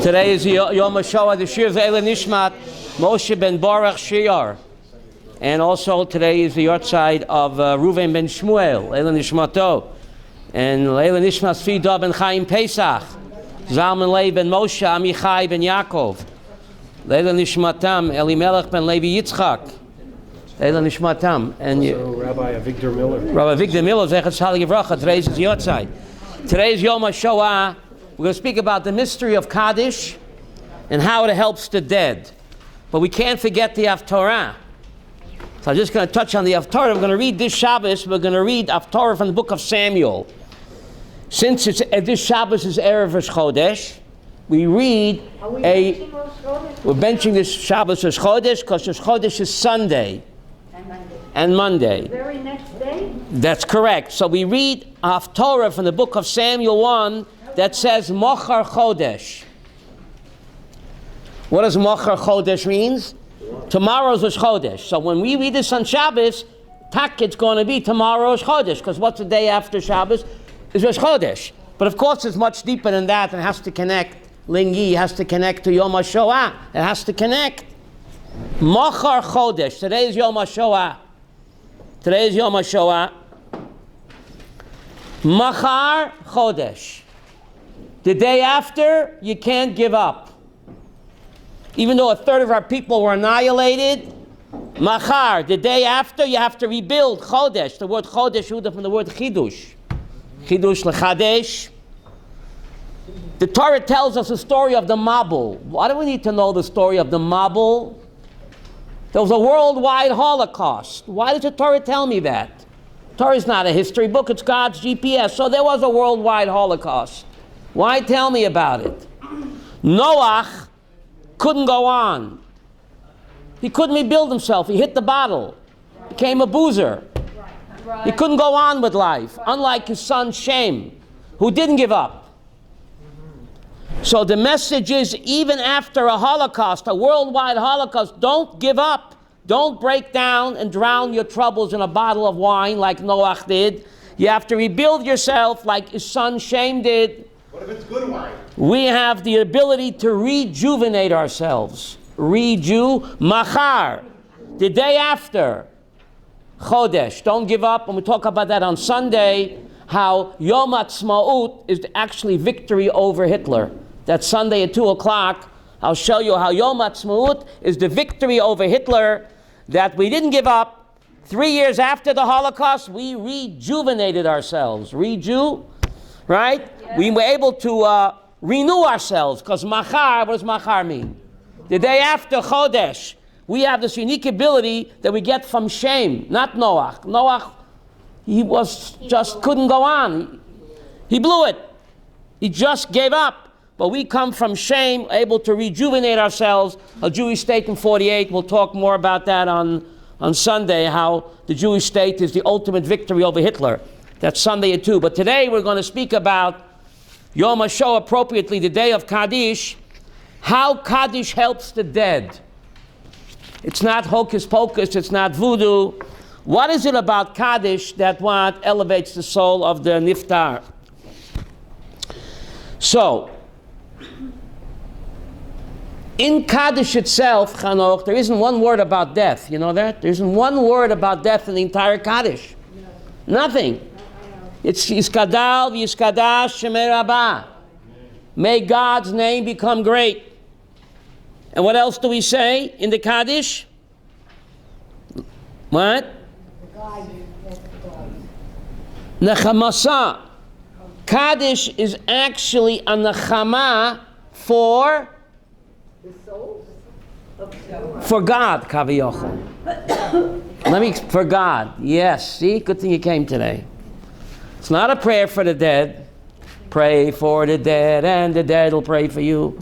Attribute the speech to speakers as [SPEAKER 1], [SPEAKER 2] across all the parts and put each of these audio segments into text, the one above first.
[SPEAKER 1] Today is Yom HaShoah, the Shir Ze'ele Nishmat, Moshe ben Baruch Shiar. And also today is the yahrzeit of Reuven ben Shmuel, Leila Nishmato. And Leila Nishmat Sfida ben Chaim Pesach, Zalman Levi ben Moshe, Amichai ben Yaakov. Leila Nishmatam, Elimelech ben Levi Yitzchak. Leila Nishmatam. And
[SPEAKER 2] Rabbi Avigdor Miller.
[SPEAKER 1] Rabbi Avigdor Miller, Zechat Shalom Yivracha. Today's is yahrzeit. Today is Yom HaShoah. We're going to speak about the mystery of Kaddish and how it helps the dead. But we can't forget the Haftorah. So I'm just going to touch on the Haftorah. We're going to read this Shabbos. We're going to read Haftorah from the book of Samuel. Since this Shabbos is Erev Rosh Chodesh, we read we're benching this Shabbos Rosh Chodesh because Rosh Chodesh is Sunday and Monday.
[SPEAKER 3] The very next day?
[SPEAKER 1] That's correct. So we read Haftorah from the book of Samuel 1 that says Mochar Chodesh. What does Mochar Chodesh means? Tomorrow's Rosh Chodesh. So when we read this on Shabbos, it's going to be tomorrow's Chodesh, because what's the day after Shabbos? Is Rosh Chodesh. But of course it's much deeper than that, and it has to connect. Lingi has to connect to Yom HaShoah. It has to connect. Mochar Chodesh. Today is Yom HaShoah. Today is Yom HaShoah. Machar Chodesh. The day after, you can't give up. Even though a third of our people were annihilated, Machar, the day after, you have to rebuild. Chodesh, the word Chodesh, from the word Chidush. Chidush lechadesh. The Torah tells us the story of the Mabul. Why do we need to know the story of the Mabul? There was a worldwide Holocaust. Why does the Torah tell me that? Torah is not a history book, it's God's GPS. So there was a worldwide Holocaust. Why tell me about it? Noach couldn't go on. He couldn't rebuild himself. He hit the bottle. Became a boozer. He couldn't go on with life, unlike his son Shem, who didn't give up. So the message is, even after a Holocaust, a worldwide Holocaust, don't give up. Don't break down and drown your troubles in a bottle of wine like Noach did. You have to rebuild yourself like his son Shem did.
[SPEAKER 2] What if it's good wine? We
[SPEAKER 1] have the ability to rejuvenate ourselves. Machar, the day after, Chodesh. Don't give up. And we talk about that on Sunday, how Yom HaTzmaut is actually victory over Hitler. That Sunday at 2 o'clock, I'll show you how Yom HaTzmaut is the victory over Hitler, that we didn't give up. 3 years after the Holocaust, we rejuvenated ourselves. Right? Yeah. We were able to renew ourselves, because Machar, what does Machar mean? The day after Chodesh, we have this unique ability that we get from Shem, not Noach. Noach, he couldn't go on. He blew it. He just gave up. But we come from Shem, able to rejuvenate ourselves. A Jewish state in 48, we'll talk more about that on Sunday, how the Jewish state is the ultimate victory over Hitler. That's Sunday at 2. But today we're going to speak about Yom HaShoah, appropriately the day of Kaddish, how Kaddish helps the dead. It's not hocus pocus, it's not voodoo. What is it about Kaddish that elevates the soul of the Niftar? So, in Kaddish itself, Chanoch, there isn't one word about death. You know that? There isn't one word about death in the entire Kaddish. Nothing. It's Yiskadal v'Yiskadash Shemei Rabbi. May God's name become great. And what else do we say in the Kaddish? What? Nechamasa. Kaddish is actually a nechama for God, Kaviyachol. For God. Yes. See, good thing you came today. It's not a prayer for the dead. Pray for the dead, and the dead will pray for you.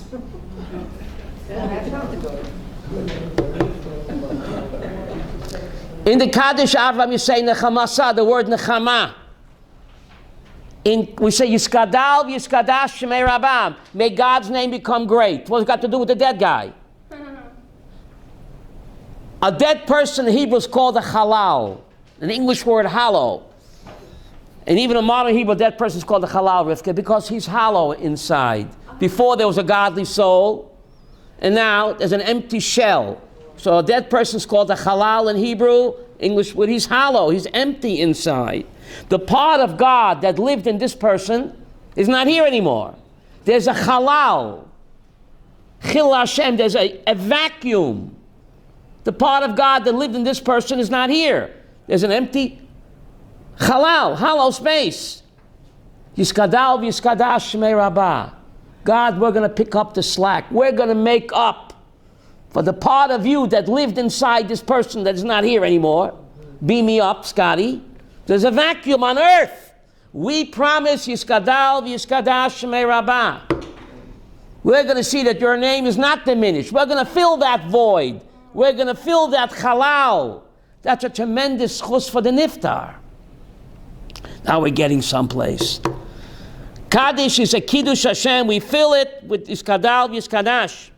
[SPEAKER 1] In the Kaddish Arvam, you say Nechamasa, the word Nechama. We say Yiskadal v'Yiskadash Shemei Rabam. May God's name become great. What's it got to do with the dead guy? A dead person in Hebrew is called a halal. An English word hollow. And even a modern Hebrew dead person is called a halal, Rivka, because he's hollow inside. Before there was a godly soul, and now there's an empty shell. So a dead person's called a halal in Hebrew. English word, he's hollow, he's empty inside. The part of God that lived in this person is not here anymore. There's a halal. Chil Hashem, there's a vacuum. The part of God that lived in this person is not here. There's an empty halal, hollow space. Yiskadal v'yiskadash shmei Rabbi. God, we're going to pick up the slack. We're going to make up for the part of you that lived inside this person that is not here anymore. Beam me up, Scotty. There's a vacuum on earth. We promise Yiskadal v'yiskadash shmei Rabbi. We're going to see that your name is not diminished. We're going to fill that void. We're going to fill that halal. That's a tremendous chus for the niftar. Now we're getting someplace. Kaddish is a kiddush Hashem. We fill it with Yiskadal v'yiskadash.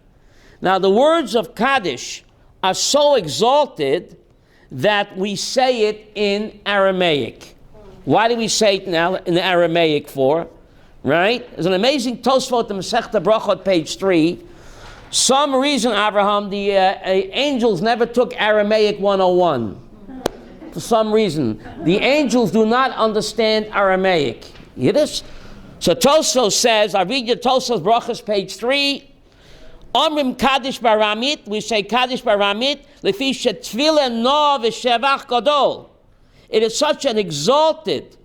[SPEAKER 1] Now the words of Kaddish are so exalted that we say it in Aramaic. Why do we say it now in Aramaic for? Right? There's an amazing Tosfot in Masechta Brachot, page 3. Some reason, Abraham, the angels never took Aramaic 101. For some reason. The angels do not understand Aramaic. Yiddish? So Tosfos says, I read you Tosfos Brachos, page 3. Omrim Kaddish Baramit, we say Kaddish Baramit, Lefi Shetvila No V'Shevach Gadol. It is such an exalted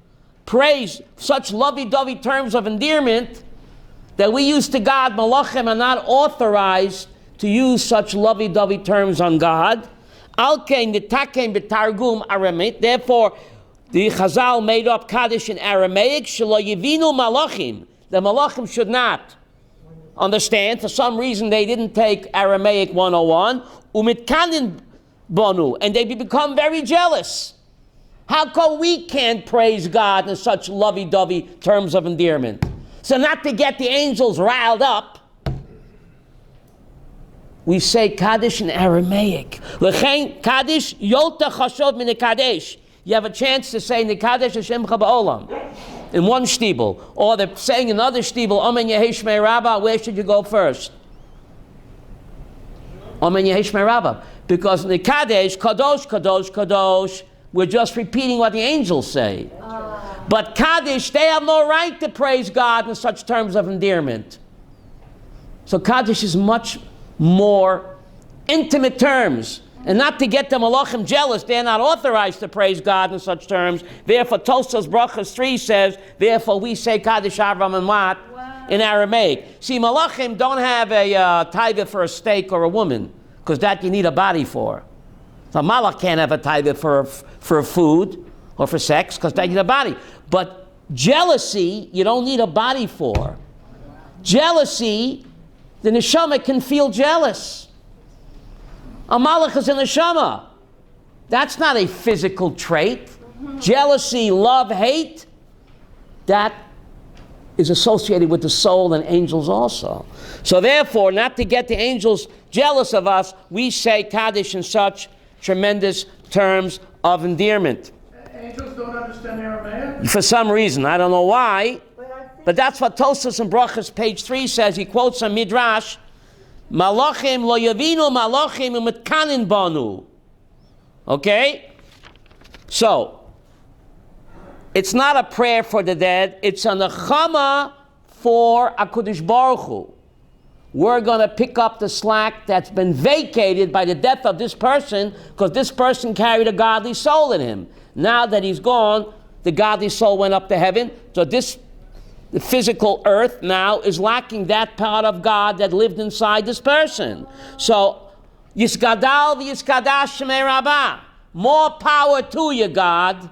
[SPEAKER 1] praise, such lovey-dovey terms of endearment that we use to God. Malachim are not authorized to use such lovey-dovey terms on God. Alkein Nitakein B'Targum Aramit. Therefore, the Chazal made up Kaddish in Aramaic. Shelo Yivinu Malachim. The Malachim should not understand. For some reason, they didn't take Aramaic 101. Umitkanin Bonu. And they become very jealous. How come we can't praise God in such lovey-dovey terms of endearment? So not to get the angels riled up, we say Kaddish in Aramaic. L'chein Kaddish yota chashov min Kaddish. You have a chance to say Nekadesh Hashem Chaba'olam in one shtibel, or they're saying another shtibel, Amen Yehi Shmei Rabba. Where should you go first? Amen Yehi Shmei Rabba. Because Nekadesh, Kadosh, Kadosh, Kadosh, we're just repeating what the angels say. But Kaddish, they have no right to praise God in such terms of endearment. So Kaddish is much more intimate terms. And not to get the Malachim jealous, they're not authorized to praise God in such terms. Therefore, Tosfos Brachos 3 says, therefore we say Kaddish Avram and what? Wow. In Aramaic. See, Malachim don't have a tithe for a steak or a woman, because that you need a body for. So Malach can't have a tithe for food or for sex, because that you need a body. But jealousy, you don't need a body for. Jealousy, the neshama can feel jealous. A malach is a neshama. That's not a physical trait. Jealousy, love, hate, that is associated with the soul and angels also. So therefore, not to get the angels jealous of us, we say Kaddish in such tremendous terms of endearment.
[SPEAKER 2] Angels don't understand Aramaic?
[SPEAKER 1] For some reason, I don't know why, but that's what Tosfos in Brachos, page 3 says. He quotes a midrash, Malachim lo yavinu malachim umetkanin banu. Okay? So, it's not a prayer for the dead, it's a nechama for HaKadosh Baruch Hu. We're going to pick up the slack that's been vacated by the death of this person, because this person carried a godly soul in him. Now that he's gone, the godly soul went up to heaven, so the physical earth now is lacking that part of God that lived inside this person. So, Yiskadal v'yiskadash shmei Rabba. More power to you, God.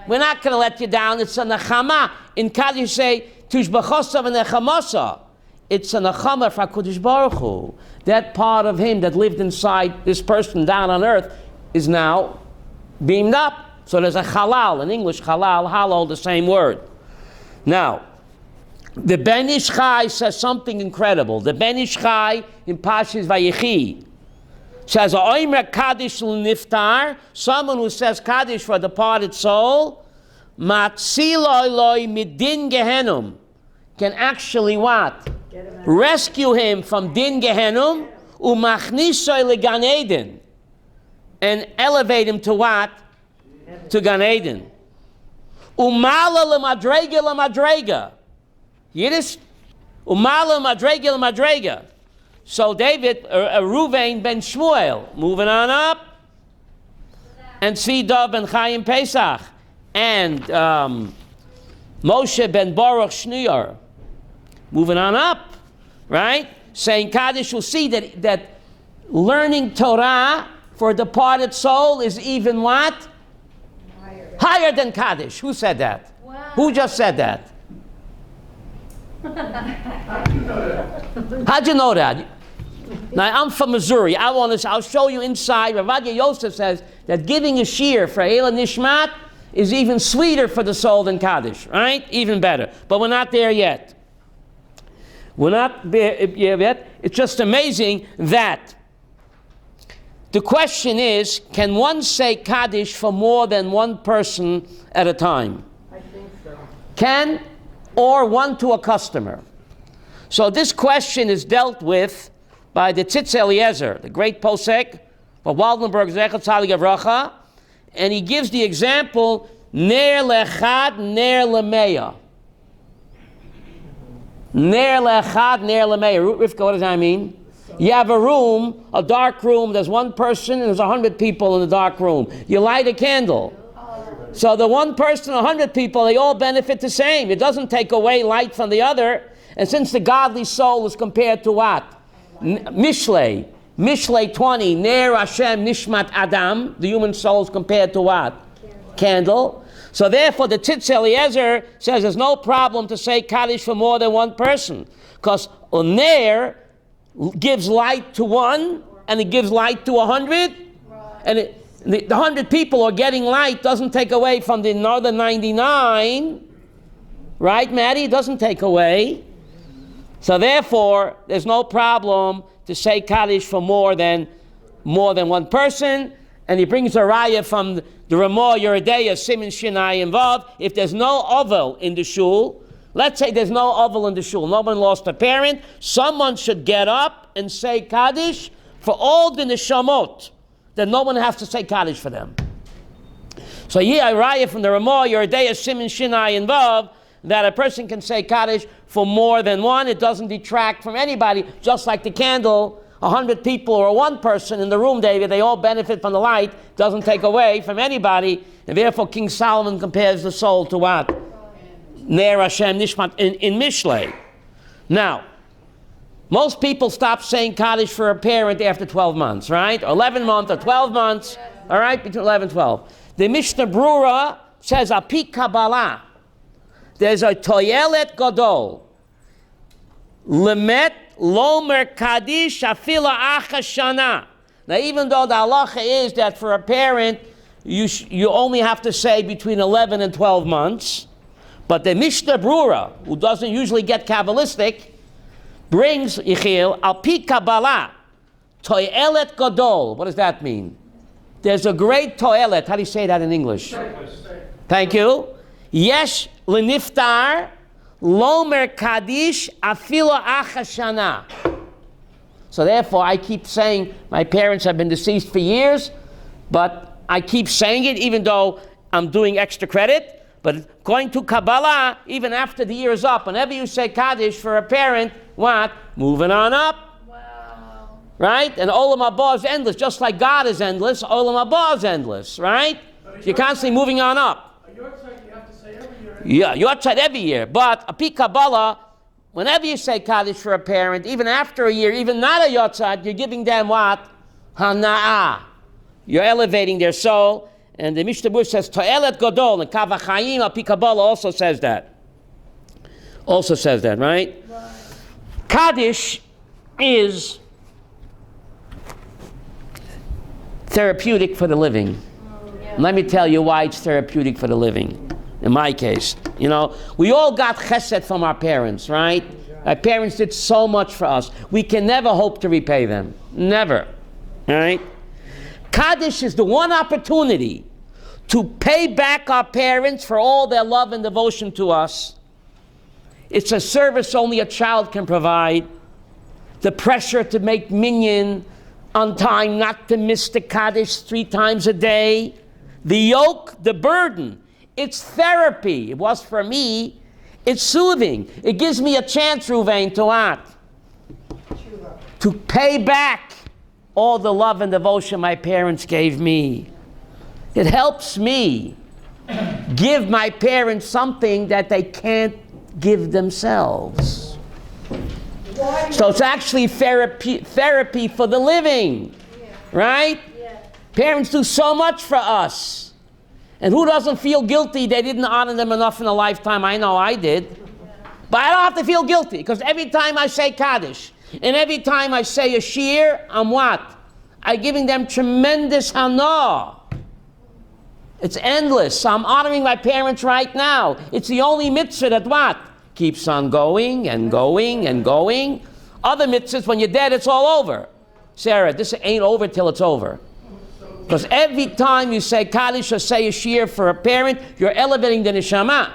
[SPEAKER 1] We're not going to let you down. It's a nechama. In Kaddish say, Tushbachosa v'nechamasa. It's a nechama for HaKadosh Baruch Hu. That part of him that lived inside this person down on earth is now beamed up. So there's a halal. In English, halal, halal, the same word. Now, the Ben Ish Chai says something incredible. The Ben Ish Chai in Pashas Vayechi says, Oimer Kaddish l'niftar, someone who says Kaddish for a departed soul, Matziloi loi midin gehenum, can actually what? rescue him from din Gehenum, umachnisoi legan Eden, and elevate him to what? To Gan Eden. Umala lemadrega lemadrega. Yiddish? Umala lemadrega lemadrega. So David, Ruvain ben Shmuel, moving on up, and Tzvi ben Chaim Pesach, and Moshe ben Baruch Shneur, moving on up, right? Saying Kaddish, you'll see that learning Torah for a departed soul is even what? Higher than Kaddish. Who said that?
[SPEAKER 3] Wow.
[SPEAKER 1] Who just said that? How'd you know that? Now, I'm from Missouri. I'll show you inside. Rabbi Yosef says that giving a shear for Eila Nishmat is even sweeter for the soul than Kaddish, right? Even better. But we're not there yet. We're not there yet. It's just amazing that the question is, can one say Kaddish for more than one person at a time?
[SPEAKER 3] I think so.
[SPEAKER 1] Can, or one to a customer. So this question is dealt with by the Tzitz Eliezer, the great posek of Waldenberg Zechat Tzaddik Avracha, and he gives the example Ner lechad, ner lemeya. Ner lechad, ner lemeya. Rivka, what does that mean? You have a room, a dark room, there's one person and there's 100 people in the dark room. You light a candle. So the one person, 100 people, they all benefit the same. It doesn't take away light from the other. And since the godly soul is compared to what? Mishlei 20, Ner Hashem Nishmat Adam, the human soul is compared to what? Candle. So therefore the Tzitz Eliezer says there's no problem to say Kaddish for more than one person. Because Ner gives light to one, and it gives light to 100, and the 100 people are getting light, doesn't take away from the other 99, right, Maddie? It doesn't take away. So therefore, there's no problem to say Kaddish for more than one person, and he brings a raya from the Ramah Yeridea, Siman Shinai involved. If there's no oval in the shul, let's say there's no oval in the shul, no one lost a parent, someone should get up and say Kaddish for all the neshamot, that no one has to say Kaddish for them. So here I raya from the Ramah Yeridea, Siman Shinai involved, that a person can say Kaddish for more than one. It doesn't detract from anybody, just like the candle, 100 people or one person in the room, David, they all benefit from the light, doesn't take away from anybody, and therefore King Solomon compares the soul to what? Ner Hashem Nishmat in Mishlei. Now, most people stop saying Kaddish for a parent after 12 months, right? Or 11 months or 12 months, all right, between 11 and 12. The Mishnah Brura says, Api Kabbalah, there's a toyelet gadol. Lemet lomer kaddish afila achashana. Now, even though the halacha is that for a parent, you only have to say between 11 and 12 months, but the Mishnah Brura, who doesn't usually get Kabbalistic, brings Yechiel al pi Kabbalah, toyelet gadol. What does that mean? There's a great toyelet. How do you say that in English? Thank you. Yesh leniftar lomer kaddish afilo achashana. So therefore, I keep saying my parents have been deceased for years, but I keep saying it even though I'm doing extra credit. But going to Kabbalah, even after the year is up, whenever you say Kaddish for a parent, what? Moving on up.
[SPEAKER 3] Wow.
[SPEAKER 1] Right? And Olam Haba is endless. Just like God is endless, Olam Haba is endless. Right? You're constantly moving on up.
[SPEAKER 2] A yortzeit you have to say every year.
[SPEAKER 1] Yeah, yortzeit every year. But a Pi Kabbalah, whenever you say Kaddish for a parent, even after a year, even not a yortzeit, you're giving them what? Hana'ah. You're elevating their soul. And the Mishnah Bush says, To'elet Godol, and Kav HaChaim, Al Pi Kabbalah also says that. Also says that, right? Kaddish is therapeutic for the living. Let me tell you why it's therapeutic for the living. In my case, you know, we all got chesed from our parents, right? Our parents did so much for us. We can never hope to repay them. Never. All right? Kaddish is the one opportunity to pay back our parents for all their love and devotion to us It's a service only a child can provide. The pressure to make minyan on time, not to miss the Kaddish 3 times a day. The yoke, the burden. It's therapy. It was for me. It's soothing. It gives me a chance, Ruvain, to what? To pay back all the love and devotion my parents gave me. It helps me give my parents something that they can't give themselves. So it's actually therapy for the living, right? Parents do so much for us. And who doesn't feel guilty they didn't honor them enough in a lifetime? I know I did. But I don't have to feel guilty, because every time I say Kaddish, and every time I say a shir, I'm what? I'm giving them tremendous hana. It's endless. So I'm honoring my parents right now. It's the only mitzvah that what? Keeps on going and going and going. Other mitzvahs, when you're dead, it's all over. Sarah, this ain't over till it's over. Because every time you say Kaddish or say a shir for a parent, you're elevating the neshama.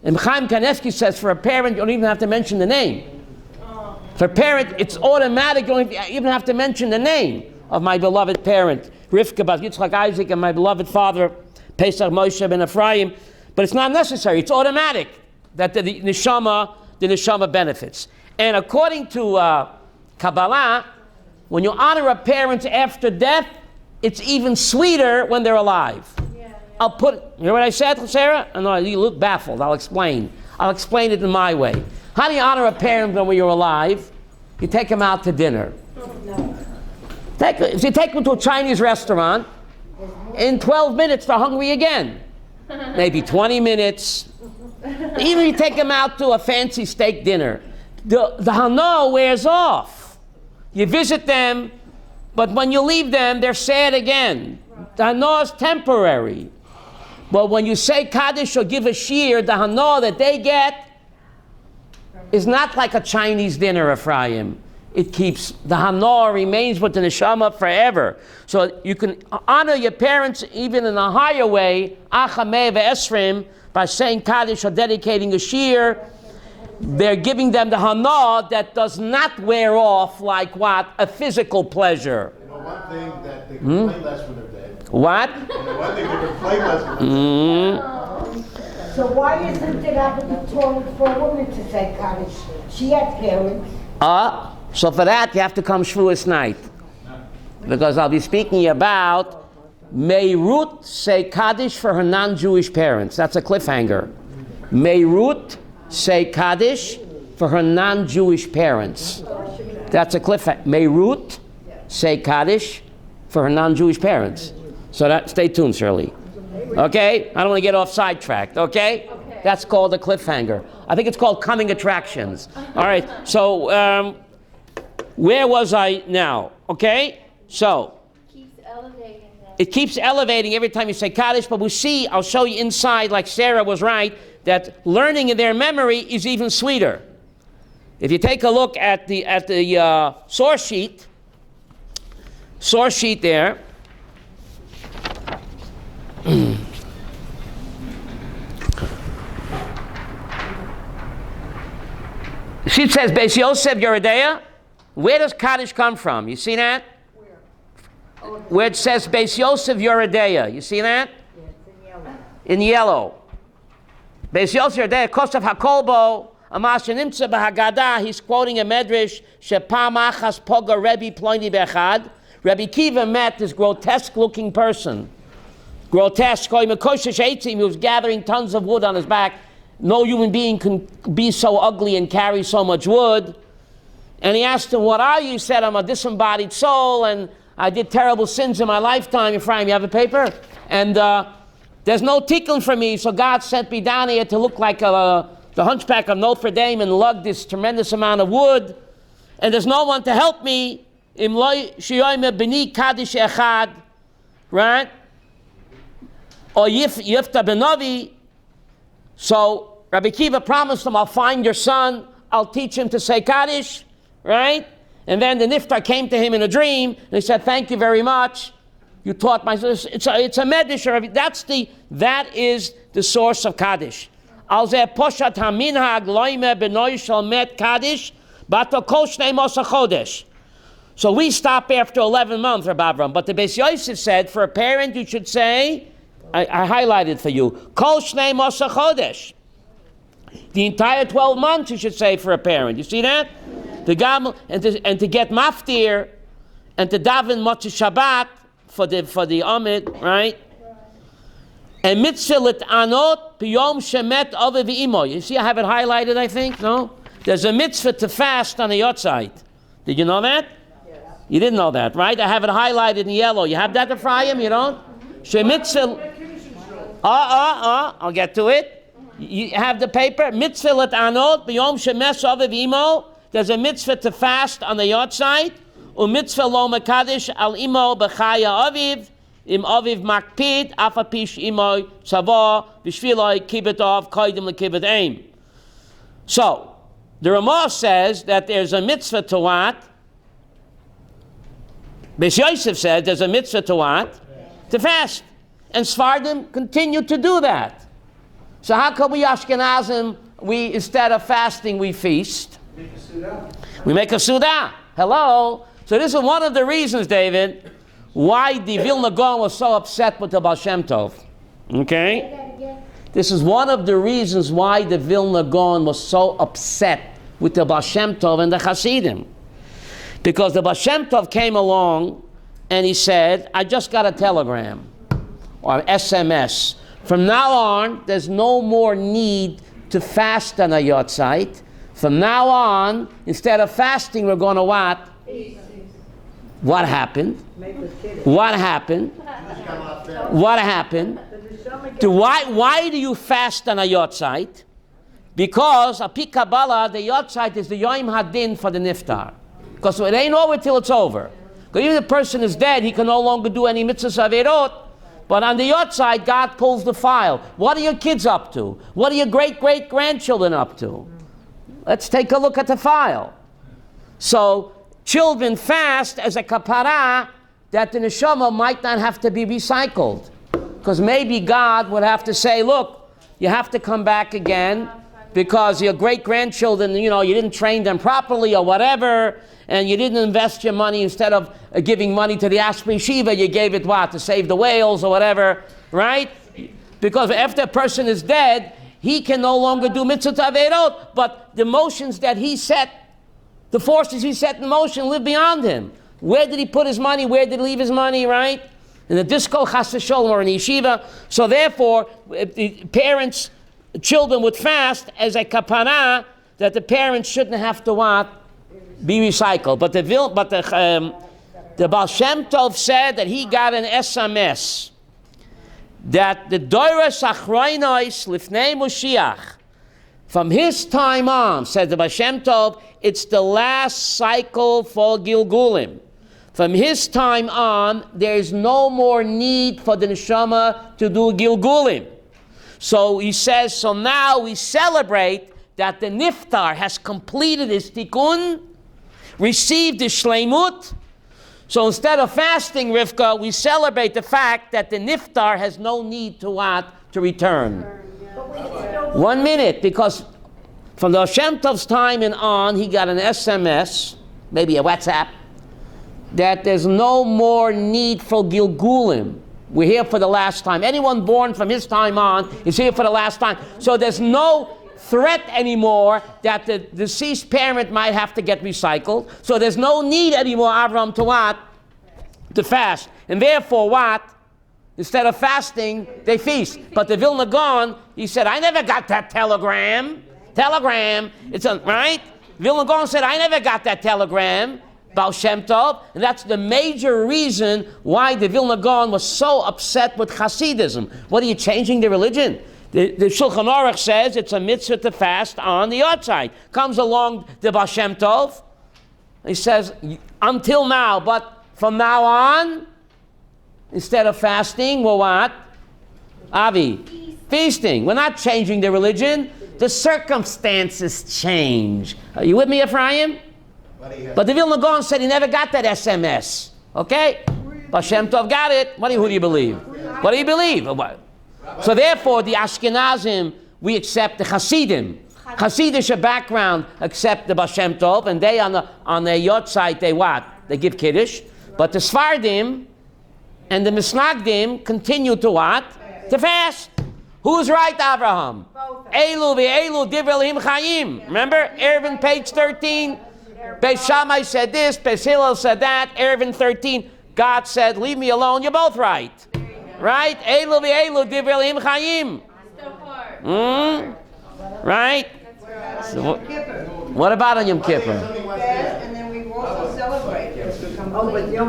[SPEAKER 1] And Chaim Kanevsky says for a parent, you don't even have to mention the name. For a parent, it's automatic. You don't even have to mention the name of my beloved parent, Rivka Bat Yitzchak Isaac, and my beloved father, Pesach Moshe ben Ephraim. But it's not necessary. It's automatic that the neshama benefits. And according to Kabbalah, when you honor a parent after death, it's even sweeter when they're alive. I'll put, you know what I said, Sarah? I know you look baffled. I'll explain it in my way. How do you honor a parent when you're alive? You take them out to dinner. If you take them to a Chinese restaurant, in 12 minutes they're hungry again. Maybe 20 minutes. Even if you take them out to a fancy steak dinner, the hana wears off. You visit them, but when you leave them, they're sad again. The hana is temporary. But when you say Kaddish or give a shir, the hana that they get is not like a Chinese dinner, Ephraim. It keeps, the hana remains with the neshama forever. So you can honor your parents even in a higher way, achameh ve'esrim, by saying Kaddish or dedicating a shir. They're giving them the hana that does not wear off like what? A physical pleasure.
[SPEAKER 3] You know, one thing that they can play less when they're dead.
[SPEAKER 1] What?
[SPEAKER 3] You know, one thing they can play less when they're dead.
[SPEAKER 4] So why isn't it obligatory for a woman to say Kaddish? She has parents.
[SPEAKER 1] So for that you have to come Shavuos night. Because I'll be speaking about may Ruth say Kaddish for her non-Jewish parents. That's a cliffhanger. May Ruth say Kaddish for her non-Jewish parents. That's a cliffhanger. May Ruth say Kaddish for her non-Jewish parents. So that, stay tuned, Shirley. Okay? I don't want to get off sidetracked, okay? That's called a cliffhanger. I think it's called coming attractions. All right, so where was I now? Okay? So it keeps elevating every time you say Kaddish, but we see, I'll show you inside, like Sarah was right, that learning in their memory is even sweeter. If you take a look at the source sheet there, sheet says Beis Yosef Yeridea. Where does Kaddish come from? You see that? Where it says Beis Yosef Yeridea. You see that? In yellow. Beis Yosef Yeridea, Kosav Hakolbo, Amash Nimtza B'Haggadah. He's quoting a medrash. Shepam Achas Poga Rebbe Ploini Bechad. Rabbi Kiva met this grotesque-looking person. Grotesque. He was gathering tons of wood on his back. No human being can be so ugly and carry so much wood. And he asked him, what are you? He said, I'm a disembodied soul, and I did terrible sins in my lifetime. Ephraim, you have a paper? And there's no tikkun for me, so God sent me down here to look like the hunchback of Notre Dame and lug this tremendous amount of wood. And there's no one to help me. Im loy shiyoyme b'ni kaddish echad, right? Or yifta b'novi. So Rabbi Kiva promised him, I'll find your son, I'll teach him to say Kaddish, right? And then the Niftar came to him in a dream, and he said, thank you very much. You taught my son. It's a medrash. That is the source of Kaddish. Al ze poshat haminhag loime benoy shel met Kaddish, bato kol shnei mosa chodesh. So we stop after 11 months, Rabbi Avram. But the Beis Yosef said, for a parent, you should say, I highlighted for you, kol shnei mosa chodesh. The entire 12 months, you should say, for a parent. You see that? The gam and to get maftir and to daven Motzei Shabbat for the Amid, right? And mitzvah l'tanot b'yom shemet aviv v'imo. You see, I have it highlighted, I think, no? There's a mitzvah to fast on the Yotzeit. Did you know that? Yes. You didn't know that, right? I have it highlighted in yellow. You have that, Ephraim? You don't? Shemitzvah. I'll get to it. You have the paper. Mitzvah l'tanot b'yom shemet aviv v'imo. There's a mitzvah to fast on the Yotzeit. U'mitzvah lo mekadesh al imo b'chaya aviv. Im aviv makpid, afapish imoy, tzava, v'shviloi, kibbutov, koidim l'kibbut aim. So, the Ramah says that there's a mitzvah to what? Beis Yosef said there's a mitzvah to what? To fast. And Sfardim continue to do that. So how come we Ashkenazim, instead of fasting, we feast? We make a Sudah. Hello? So this is one of the reasons, David, why the Vilna Gaon was so upset with the Baal Shem Tov. Okay? This is one of the reasons why the Vilna Gaon was so upset with the Baal Shem Tov and the Hasidim. Because the Baal Shem Tov came along and he said, I just got a telegram or SMS. From now on, there's no more need to fast on a Yotzeit. From now on, instead of fasting, we're going to what? What happened? What happened? What happened? Why do you fast on a Yotzeit? Because a Pi Kabbalah, the Yotzeit is the Yom Hadin for the Niftar. Because it ain't over till it's over. Because even if the person is dead, he can no longer do any mitzvahs averot. But on the Yotzeit, God pulls the file. What are your kids up to? What are your great-great-grandchildren up to? Let's take a look at the file. So, children fast as a kapara that the neshama might not have to be recycled. Because maybe God would have to say, look, you have to come back again because your great-grandchildren, you didn't train them properly or whatever, and you didn't invest your money. Instead of giving money to the Ashbei Shiva, you gave it what? To save the whales or whatever, right? Because after a person is dead, he can no longer do mitzvah averot, but the motions that he set, the forces he set in motion live beyond him. Where did he put his money? Where did he leave his money, right? In the disco, chas v'sholom, or in yeshiva. So therefore, parents, children would fast as a kapara that the parents shouldn't have to what? Be recycled. But the Baal Shem Tov said that he got an SMS that the Doros Achroinois Lifnei Moshiach, from his time on, said the Baal Shem Tov, it's the last cycle for Gilgulim. From his time on, there is no more need for the neshama to do Gilgulim. So he says, so now we celebrate that the Niftar has completed his tikkun, received his shleimut. So instead of fasting, Rivka, we celebrate the fact that the Niftar has no need to what? To return. 1 minute, because from the Shem Tov's time and on, he got an SMS, maybe a WhatsApp, that there's no more need for Gilgulim. We're here for the last time. Anyone born from his time on is here for the last time. So there's no threat anymore that the deceased parent might have to get recycled. So there's no need anymore, Avram, to what? To fast. And therefore what? Instead of fasting, they feast. But the Vilna Gaon, he said, I never got that telegram. Right? Vilna Gaon said, I never got that telegram. Baal Shem Tov, and that's the major reason why the Vilna Gaon was so upset with Hasidism. What are you changing the religion? The Shulchan Aruch says it's a mitzvah to fast on the outside. Comes along the Baal Shem Tov, he says, until now, but from now on, instead of fasting, we're what? Avi, feasting. We're not changing the religion. The circumstances change. Are you with me, Ephraim? But the Vilna Gaon said he never got that SMS. Okay? Baal Shem Tov got it. Who do you believe? What do you believe? So therefore, the Ashkenazim we accept the Hasidim. Hasidic background accept the Baal Shem Tov, and they on the Yot side, they what? They give Kiddush. But the Sfardim and the Misnagdim continue to what? To fast. Who's right, Avraham? Elu v'elu divrei Elohim chayim. Remember, Eruvin, page 13? Beis Shammai said this, Beis Hillel said that, Eruvin 13. God said, leave me alone, you're both right. Right? Elu v'elu divrei Elohim chayim. Right? So, what about on Yom Kippur?
[SPEAKER 5] And then we also celebrate.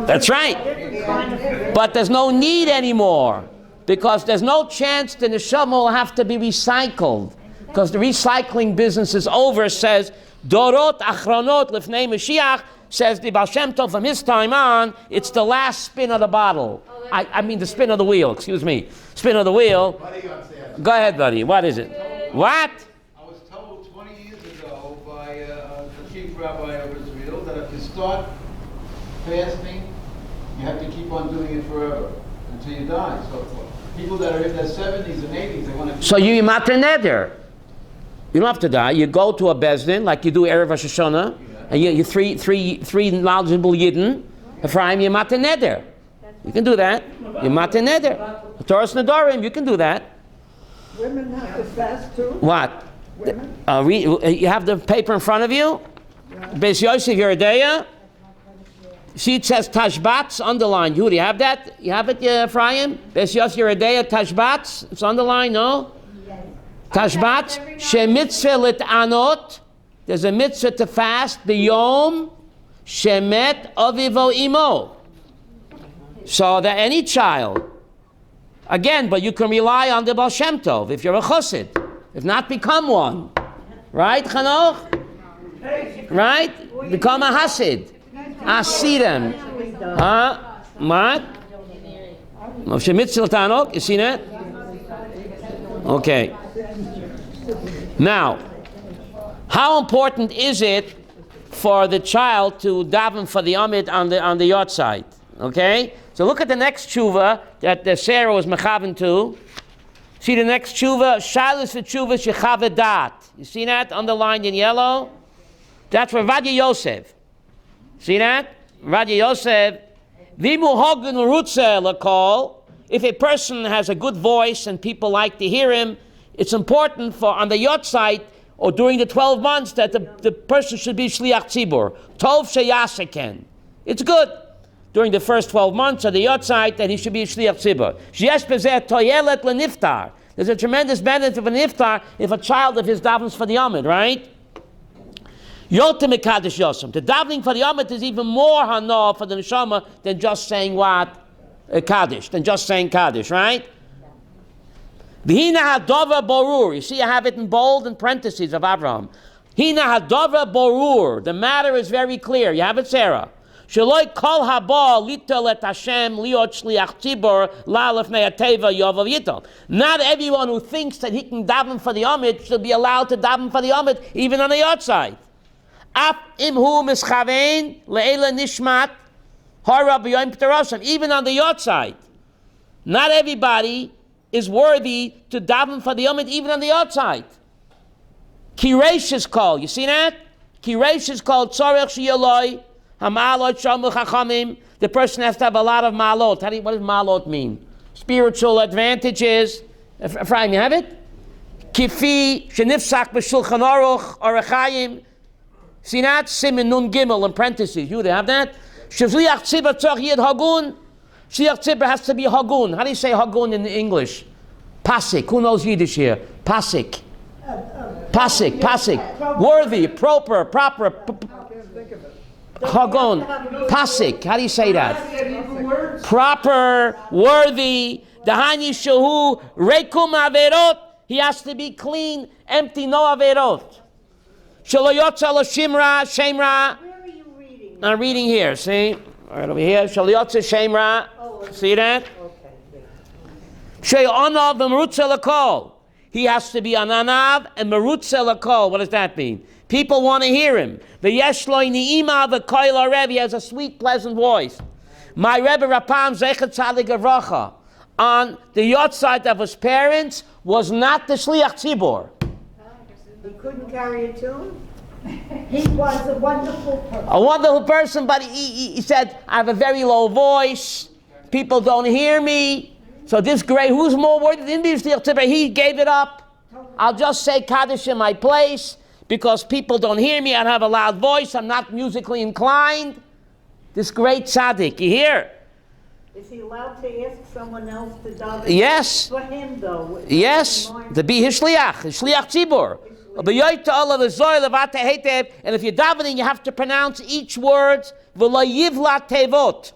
[SPEAKER 1] That's right. But there's no need anymore, because there's no chance the neshama will have to be recycled, because the recycling business is over, says Dorot Achronot Lifnei Mashiach, says the Baal Shem Tov, from his time on, it's the last spin of the bottle. I mean the spin of the wheel, excuse me. Spin of the wheel. Go ahead, buddy. What is it? What?
[SPEAKER 3] I was told 20 years ago by the chief rabbi of Israel that if you start fasting, you have to keep on doing it forever until you die. So people that are in their 70s and 80s, they want to.
[SPEAKER 1] So you matter neder. You don't have to die. You go to a bezdin like you do Erev Rosh Hashanah, and you three knowledgeable yidden. Ephraim, you matter neder. You can do that. You matter neder. Torah Nedarim, you can do that.
[SPEAKER 5] Women have to fast too?
[SPEAKER 1] What?
[SPEAKER 5] Women?
[SPEAKER 1] You have the paper in front of you? Beis Yosef Yeridea. See, it says Tashbats underlined. You have that? You have it, Ephraim? Beis Yosef Yeridea, Tashbats? It's underlined, no? Tashbats. Shemitzvah lit'anot. There's a mitzvah to fast. The Yom Shemet Avivo Imo. So that any child, again, but you can rely on the Baal Shem Tov if you're a chassid. If not, become one. Right, Chanoch? Right? Become a hasid. Asidim. What? Moshe Mitzvah Tanok, you see that? Okay. Now, how important is it for the child to daven for the Amid on the yard side? Okay? So look at the next tshuva that the Sarah was mechaven to. See the next tshuva? Shalos v'tshuva shechavet dat. You see that underlined in yellow? That's for Rabbi Yosef. See that? Rabbi Yosef. Vimu hogun urutze lakol. If a person has a good voice and people like to hear him, it's important for on the yacht site or during the 12 months that the person should be shliach tzibur. Tov sheyaseken. It's good during the first 12 months of the yacht site that he should be a shliach tzibur. Sheyesh bezeh toyelet leniftar. There's a tremendous benefit of a niftar if a child of his davens for the Amid, right? Yotem Kaddish Yosem. The davening for the Amid is even more hana for the neshama than just saying what? Kaddish, than just saying Kaddish, right? V'hina hadova borur. You see, I have it in bold in parentheses of Abraham. Hina hadova borur. The matter is very clear. You have it, Sarah. Sheloi kol haba litel et Hashem liot shliach tzibur la'alef me'ateva yovav yitel. Not everyone who thinks that he can daven for the Amid should be allowed to daven for the Amid, even on the outside. Af imhu mischavein le'ela nishmat hara b'yom p'terosam. Even on the outside, not everybody is worthy to daven for the Amid, even on the outside. Kiresh is called. You see that? Kiresh is called tzorech sheyoloi. The person has to have a lot of ma'alot. What does ma'alot mean? Spiritual advantages. Ephraim, you have it? Kifi, shenifsak b'shulchan aruch, orachayim. See that? Simin nun gimel in parentheses. You have that? Shliach tzibur tzorich yid hagun. Shliach tzibur has to be hagun. How do you say hagun in English? Pasik. Who knows Yiddish here? Pasik. Pasik. Worthy, proper. Hagon, pasik. How do you say that? Proper, worthy. Dahani shahu rekum averot. He has to be clean, empty, no averot. Shaloyotza lo shemra.
[SPEAKER 5] Where are you reading?
[SPEAKER 1] I'm reading here. See, right over here. Shaloyotza shemra. See that? She'onav v'merutza lakol. He has to be an anav and merutza lakol. What does that mean? People want to hear him. He has a sweet, pleasant voice. My Rebbe Rapam Zechet Tzadik Avracha. on the yahrzeit of his parents was not the shliach tzibor.
[SPEAKER 5] He couldn't carry a tune?
[SPEAKER 4] He was a wonderful person.
[SPEAKER 1] A wonderful person, but he said, I have a very low voice. People don't hear me. So this great, who's more worthy than the shliach tzibor? He gave it up. I'll just say Kaddish in my place because people don't hear me. I don't have a loud voice. I'm not musically inclined. This great tzaddik, you hear?
[SPEAKER 5] Is he allowed to ask someone else to daven?
[SPEAKER 1] Yes.
[SPEAKER 5] For him, though.
[SPEAKER 1] Yes, to be his shliach tzibur. And if you're davening, you have to pronounce each word v'lo yivla tevot,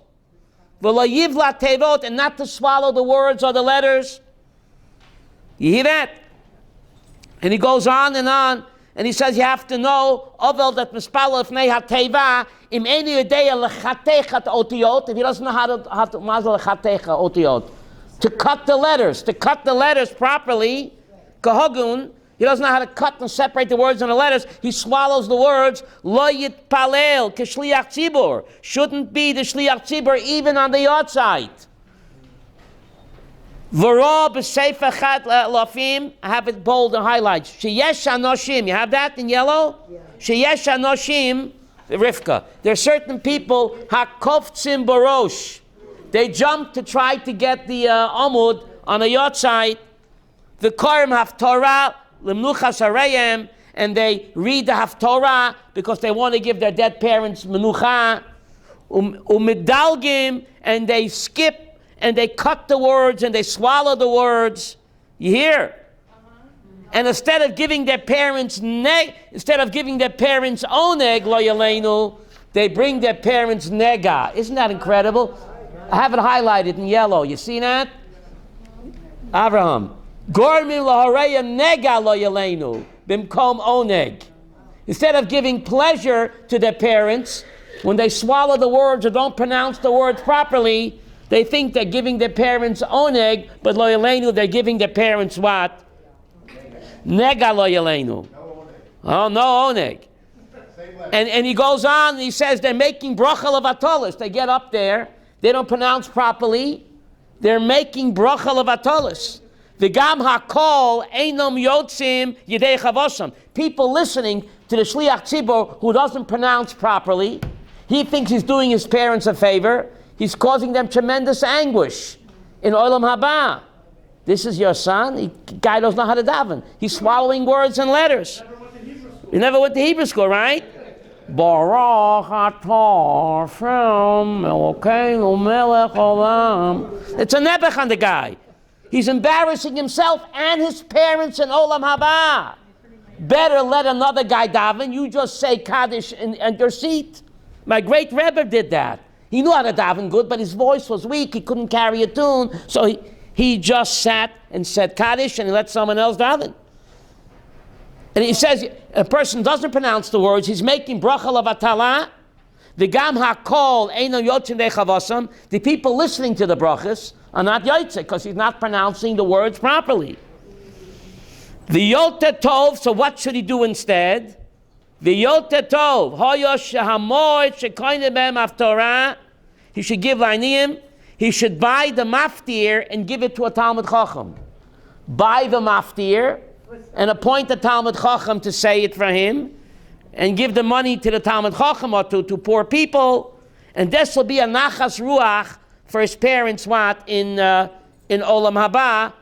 [SPEAKER 1] and not to swallow the words or the letters. You hear that? And he goes on, and he says you have to know ovel that mispal ifnei hateva im eni yedei lechatecha otiyot. If he doesn't know how to mazel lechatecha otiyot, to cut the letters properly, kahagun. He doesn't know how to cut and separate the words and the letters. He swallows the words. Lo yitpalel k'shliach tzibur. Shouldn't be the shliach tzibur even on the yahrzeit. V'ro b'sefer chat lafim. I have it bold and highlights. Sheyesh anoshim. You have that in yellow? Yeah. Sheyesh anoshim. Rivka. There are certain people hakoftzim barosh. They jump to try to get the amud on a yahrzeit. The korim haftorah. And they read the Haftorah because they want to give their dead parents menucha. Umidalgim, and they skip and they cut the words and they swallow the words. You hear? And instead of giving their parents oneg lo yaleinu, they bring their parents nega. Isn't that incredible? I have it highlighted in yellow. You see that? Abraham. Gormim lahareya nega lo yaleinu bimkom oneg. Instead of giving pleasure to their parents, when they swallow the words or don't pronounce the words properly, they think they're giving their parents oneg, but lo yaleinu, they're giving their parents what? Nega lo yaleinu. Oh, no oneg. And he goes on and he says they're making bracha levatolis. They get up there, they don't pronounce properly, they're making bracha levatolis. V'gam hakol einom yotzim yidei chavosam. People listening to the shliach tzibur who doesn't pronounce properly, he thinks he's doing his parents a favor. He's causing them tremendous anguish in olam haba. This is your son. The guy doesn't know how to daven. He's swallowing words and letters. You never went to Hebrew school, right? Baruch atah Hashem Elokeinu melech olam. It's a nebuch on the guy. He's embarrassing himself and his parents in Olam Haba. Better let another guy daven. You just say Kaddish in your seat. My great Rabbi did that. He knew how to daven good, but his voice was weak. He couldn't carry a tune. So he just sat and said Kaddish and he let someone else daven. And he says a person doesn't pronounce the words. He's making bracha levatala. The gam hakol eino yotzim dechavosam. The people listening to the brachas are not yotze because he's not pronouncing the words properly. The yoter tov. So what should he do instead? The yoter tov. Hoyosh hamoed shekoine b'hem haftorah. He should give l'aniyim. He should buy the maftir and give it to a Talmud Chacham. Buy the maftir and appoint a Talmud Chacham to say it for him, and give the money to the Talmud Chacham or to poor people, and this will be a nachas ruach for his parents. What in Olam Haba,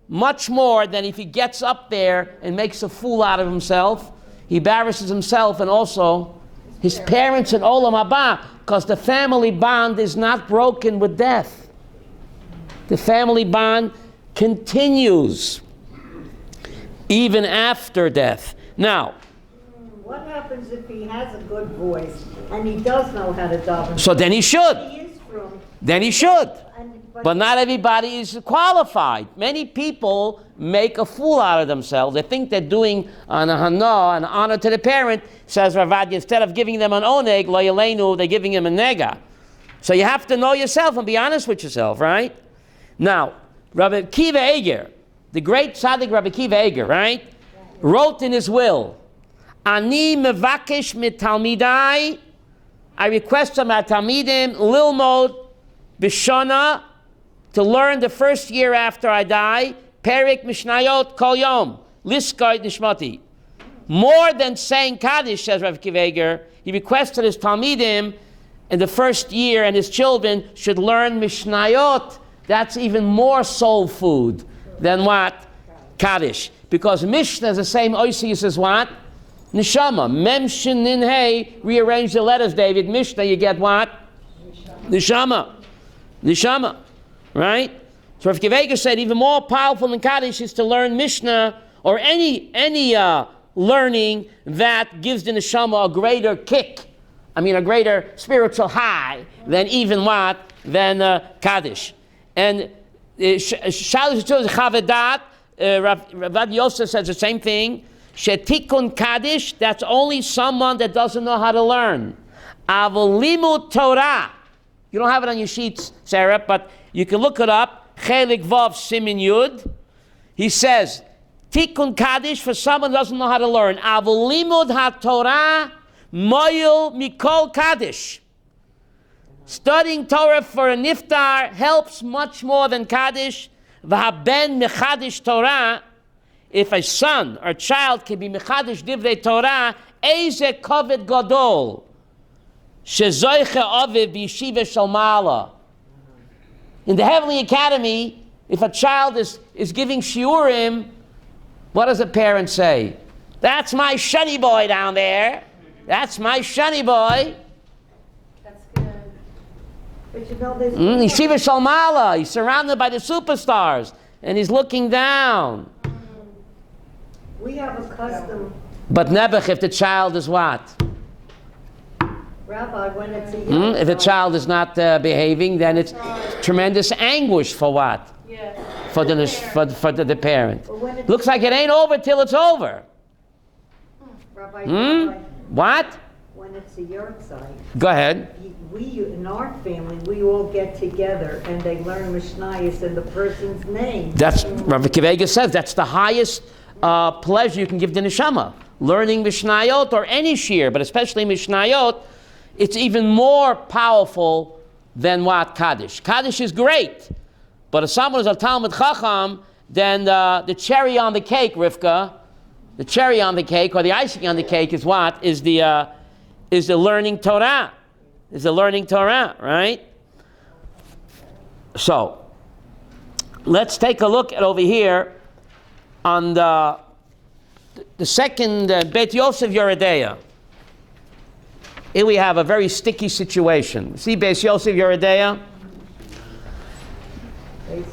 [SPEAKER 1] much more than if he gets up there and makes a fool out of himself. He embarrasses himself and also his parents in Olam Haba, because the family bond is not broken with death. The family bond continues even after death. Now,
[SPEAKER 5] what happens if he has a good voice and he does know how to daven?
[SPEAKER 1] So then he should. Then he should. But not everybody is qualified. Many people make a fool out of themselves. They think they're doing an honor to the parent. Says Ravad, instead of giving them an oneg, lo yaleinu, they're giving him a nega. So you have to know yourself and be honest with yourself, right? Now, Rabbi Kiva Eger, the great tzaddik Rabbi Kiva Eger, right, wrote in his will, Ani mevakesh mit talmidai, I request from my talmidim lilmod b'shana to learn the first year after I die, Perik Mishnayot Kol Yom, Liskait Nishmati. More than saying Kaddish, says Rav Kiveger, he requested his Talmidim in the first year and his children should learn Mishnayot. That's even more soul food than what? Kaddish. Because Mishnah is the same oisius as what? Neshama. Mem Shin Nin Hey, rearrange the letters, David. Mishnah, you get what? Neshama. Neshama. Right? So Rav Kiveger said even more powerful than Kaddish is to learn Mishnah or any learning that gives the neshama a greater kick, a greater spiritual high than even what? Than Kaddish. And Shalish Chavedat, Rav Yosef says the same thing. Shetikun Kaddish, that's only someone that doesn't know how to learn. Avolimu Torah. You don't have it on your sheets, Sarah, but you can look it up. Chelik Vav Simin Yud. He says, Tikkun Kaddish for someone who doesn't know how to learn. Avolimud HaTorah Moyil Mikol Kaddish. Studying Torah for a niftar helps much more than Kaddish. V'haben Mechadish Torah. If a son or child can be Mechadish Divrei Torah, Eze Kovet Gadol. Shezoiche Aviv B'Yeshiva Shalmala. In the Heavenly Academy, if a child is giving shiurim, what does a parent say? That's my shunny boy down there. That's my shunny boy.
[SPEAKER 5] That's good. But you know, there's
[SPEAKER 1] Yeshiva Shalmala. He's surrounded by the superstars, and he's looking down.
[SPEAKER 5] we have a custom,
[SPEAKER 1] But Nebuch, if the child is what?
[SPEAKER 5] Rabbi, when it's a young
[SPEAKER 1] If the child is not behaving, then it's tremendous anguish for what?
[SPEAKER 2] Yes.
[SPEAKER 1] For the parent.
[SPEAKER 5] But when it's,
[SPEAKER 1] Looks like it ain't over till it's over.
[SPEAKER 5] Rabbi,
[SPEAKER 1] What?
[SPEAKER 5] when it's a yard site,
[SPEAKER 1] Go ahead.
[SPEAKER 5] we, in our family, we all get together and they learn Mishnayos in the person's name.
[SPEAKER 1] That's Rabbi Kivega says that's the highest pleasure you can give the neshama. Learning Mishnayot or any shir, but especially Mishnayot, it's even more powerful than what? Kaddish. Kaddish is great, but if someone is a Talmud Chacham, then the cherry on the cake, Rivka, the cherry on the cake or the icing on the cake is what? Is the learning Torah. Is the learning Torah, right? So, let's take a look at over here on the second Beit Yosef Yeridea. Here we have a very sticky situation. See Beit Yosef Yeridea? Beit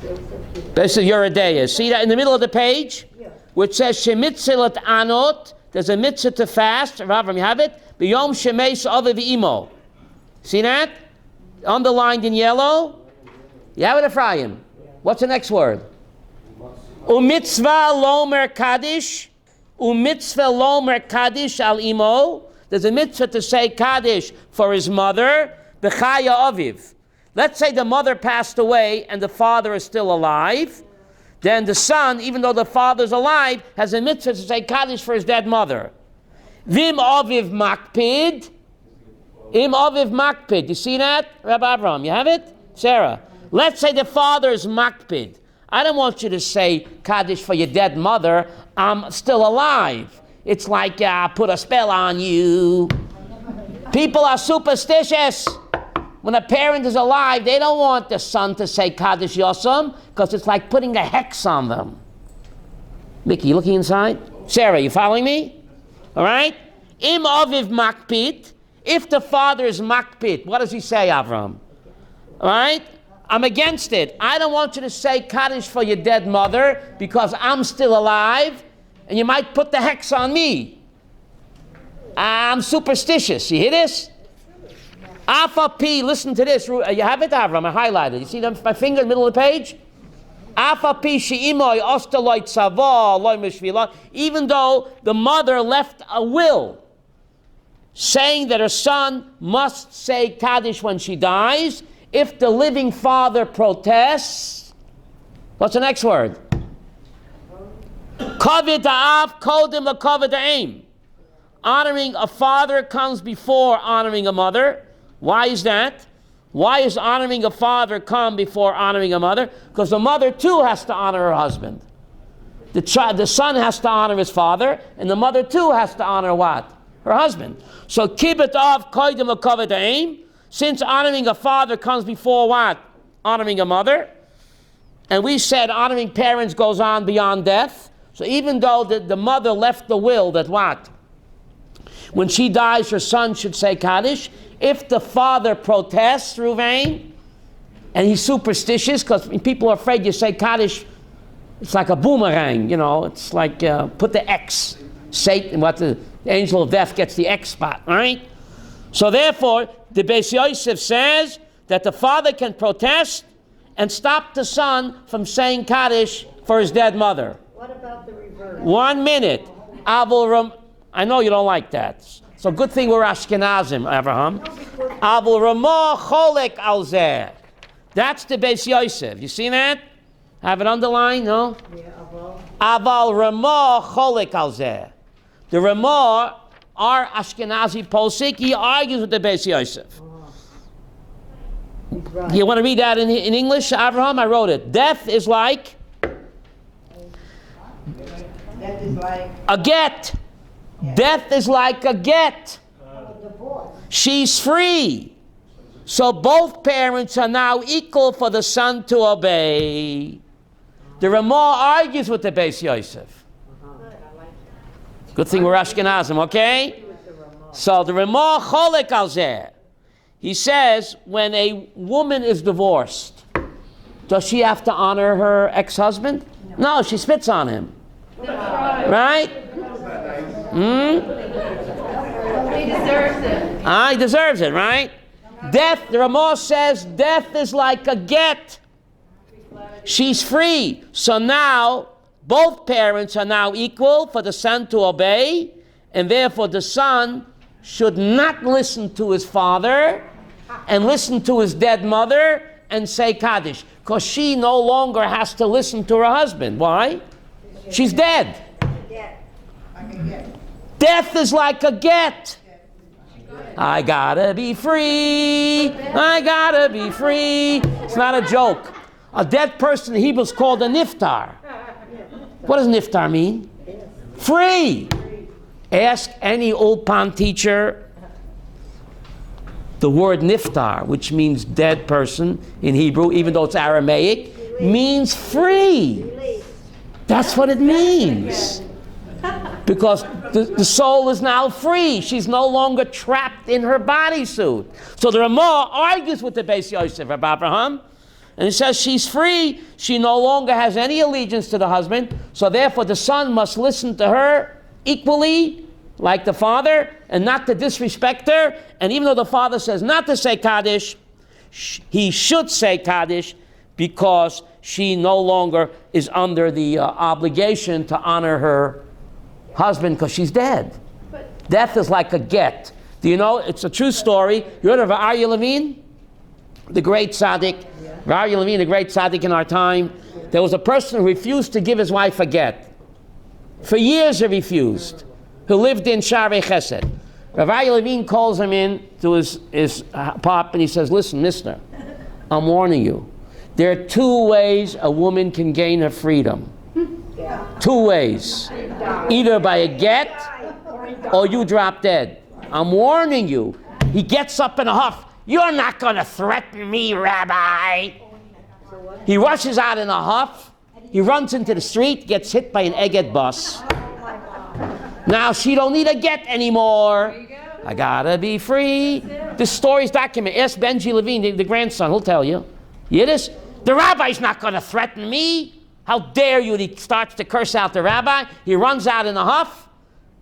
[SPEAKER 1] Yosef Yeridea. See that in the middle of the page?
[SPEAKER 5] Yeah.
[SPEAKER 1] Which says Shemitzah Anot. There's a mitzvah to fast. Ravram, you have it? B'yom Shemeis Aviv Imo. See that? Underlined in yellow. You have it, Ephraim. What's the next word? Umitzvah lomer Kaddish. Umitzvah lomer Kaddish al imo. There's a mitzvah to say Kaddish for his mother. B'chaya aviv. Let's say the mother passed away and the father is still alive. Then the son, even though the father's alive, has a mitzvah to say Kaddish for his dead mother. Vim aviv makpid. Im aviv makpid. You see that? Rabbi Avraham, you have it? Sarah. Let's say the father is makpid. I don't want you to say Kaddish for your dead mother. I'm still alive. It's like put a spell on you. People are superstitious. When a parent is alive, they don't want the son to say Kaddish Yosem because it's like putting a hex on them. Mickey, you looking inside? Sarah, you following me? All right? Im aviv makpid. If the father is makpid, what does he say, Avram? All right? I'm against it. I don't want you to say Kaddish for your dead mother because I'm still alive and you might put the hex on me. I'm superstitious. You hear this? Alpha P, listen to this. You have it, Avram? I highlighted. You see my finger in the middle of the page? Alpha P she'imoy ostaloy tzava loy mishvila. Even though the mother left a will saying that her son must say Kaddish when she dies, if the living father protests, what's the next word? Kavod ha'av kodim lekavod ha'im. Honoring a father comes before honoring a mother. Why is that? Why is honoring a father come before honoring a mother? Because the mother too has to honor her husband. The son has to honor his father, and the mother too has to honor what? Her husband. So kibbut av koydem ukavod ha'im. Since honoring a father comes before what? Honoring a mother. And we said honoring parents goes on beyond death. So even though the mother left the will that what? When she dies, her son should say Kaddish. If the father protests, Ruvain, and he's superstitious, because people are afraid you say Kaddish, it's like a boomerang, it's like put the X. Satan, the angel of death gets the X spot, right? So therefore, the Beis Yosef says that the father can protest and stop the son from saying Kaddish for his dead mother.
[SPEAKER 5] What about the reverse?
[SPEAKER 1] 1 minute. I know you don't like that. So good thing we're Ashkenazim, Avraham. Avol Ramah Cholek al Zeh. That's the Beis Yosef. You see that? Have it underlined? No?
[SPEAKER 5] Yeah,
[SPEAKER 1] Aval Ramah Cholek al Zeh. The Ramah, our Ashkenazi Posik, he argues with the Beis Yosef.
[SPEAKER 5] he's right.
[SPEAKER 1] You want to read that in English, Avraham? I wrote it. Death is like a get. Death is like a get. She's free. So both parents are now equal for the son to obey. The Ramah argues with the Beis Yosef. Good thing we're Ashkenazim, okay? So the Ramah Cholek al Zeh. He says, when a woman is divorced, does she have to honor her ex-husband? No, she spits on him. Right?
[SPEAKER 6] He deserves it.
[SPEAKER 1] He deserves it, right? Death, the Ramah says, death is like a get. She's free. So now, both parents are now equal for the son to obey, and therefore the son should not listen to his father and listen to his dead mother and say Kaddish, because she no longer has to listen to her husband. Why? She's dead. Death is like a get. I gotta be free. I gotta be free. It's not a joke. A dead person in Hebrew is called a niftar. What does niftar mean? Free. Ask any ulpan teacher. The word niftar, which means dead person in Hebrew, even though it's Aramaic, means free. That's what it means. Because the soul is now free. She's no longer trapped in her bodysuit. So the Ramah argues with the Beis Yosef, Rabbi Abraham, and he says she's free. She no longer has any allegiance to the husband. So therefore the son must listen to her equally, like the father, and not to disrespect her. And even though the father says not to say Kaddish, he should say Kaddish, because she no longer is under the obligation to honor her husband, because she's dead. Death is like a get. Do you know, it's a true story. You heard of Aryeh Levine? The great tzaddik. Aryeh Levine, the great tzaddik in our time. There was a person who refused to give his wife a get. For years he refused. Who lived in Sharei Chesed. Aryeh Levine calls him in to his pop and he says, listen, mister, I'm warning you. There are 2 ways a woman can gain her freedom. 2 ways. Either by a get or you drop dead. I'm warning you. He gets up in a huff. You're not going to threaten me, Rabbi. He rushes out in a huff. He runs into the street, gets hit by an Egged bus. Now she don't need a get anymore. I gotta be free. This story's documented. Ask Benji Levine, the grandson, he'll tell you. Yiddish, the rabbi's not going to threaten me. How dare you? He starts to curse out the rabbi. He runs out in a huff,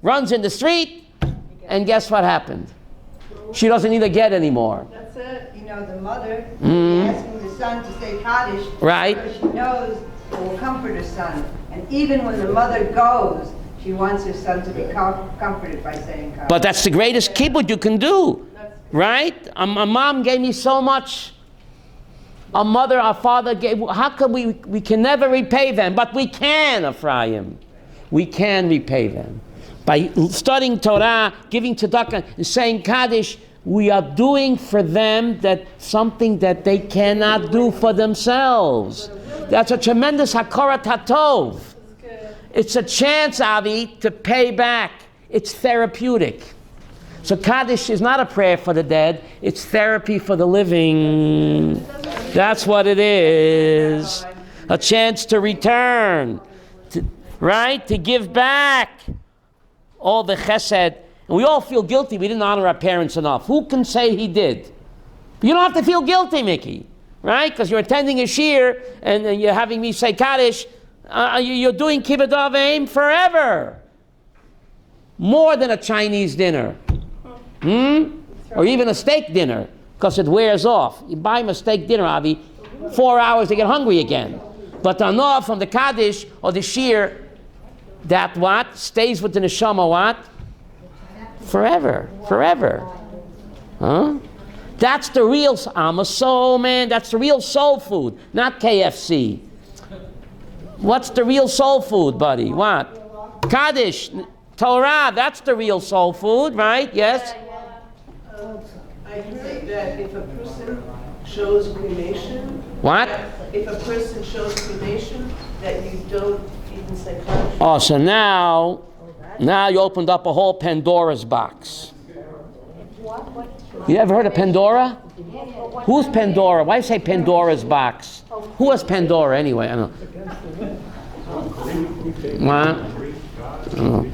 [SPEAKER 1] runs in the street, and guess what happened? She doesn't need a get anymore.
[SPEAKER 6] That's it.
[SPEAKER 7] You know, the mother asking the son to say Kaddish,
[SPEAKER 1] Right.
[SPEAKER 7] so she knows it will comfort her son. And even when the mother goes, she wants her son to be comforted by saying Kaddish.
[SPEAKER 1] But that's the greatest kibbut you can do, right? My mom gave me so much. Our mother, our father gave. How can we can never repay them, but we can, Ephraim. We can repay them by studying Torah, giving tzedakah, and saying Kaddish. we are doing for them something that they cannot do for themselves. That's a tremendous hakarat hatov. It's a chance, Avi, to pay back. It's therapeutic. So Kaddish is not a prayer for the dead, it's therapy for the living. That's what it is. A chance to return, right? To give back all the chesed. And we all feel guilty we didn't honor our parents enough. Who can say he did? You don't have to feel guilty, Mickey, right? Because you're attending a shir and you're having me say Kaddish. You're doing kibbud avim forever. More than a Chinese dinner. Or even a steak dinner, because it wears off. You buy him a steak dinner, Avi, 4 hours to get hungry again. But the anah from the Kaddish or the shir, that what? Stays with the neshama what? Forever. Huh? That's the real, I'm a soul man, that's the real soul food, not KFC. What's the real soul food, buddy? What? Kaddish, Torah, that's the real soul food, right? Yes?
[SPEAKER 2] I heard that if a person shows cremation.
[SPEAKER 1] What?
[SPEAKER 2] If a person shows cremation, that you don't even say Kaddish.
[SPEAKER 1] Oh, so now you opened up a whole Pandora's box. You ever heard of Pandora? Who's Pandora? Why say Pandora's box? Who was Pandora anyway? I don't know.